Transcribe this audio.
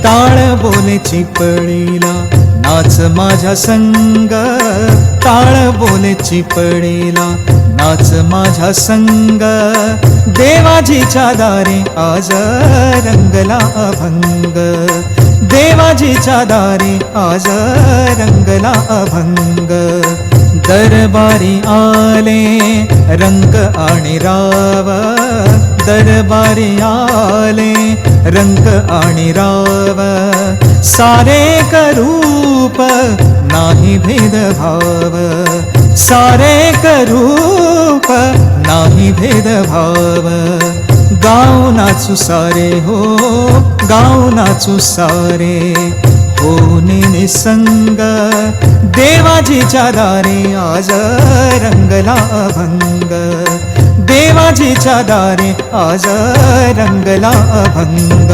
टाळ बोले चिपळीला नाच माझ्या संग, टाळ बोले चिपळीला नाच माझ्या संग. देवाजीच्या दारी आज रंगला अभंग, देवाजीच्या दारी आज रंगला अभंग. दरबारी आले रंग आणि राव, दरबारी आले रंग आणि राव. सारे करूप नाही भेदभाव, सारे करूप नाही भेदभाव. गाव नाचू सारे हो, गाव नाचू सारे होने निसंग. देवाजीच्या दारी आज रंगला अभंग, देवाजीच्या दारी आज रंगला अभंग.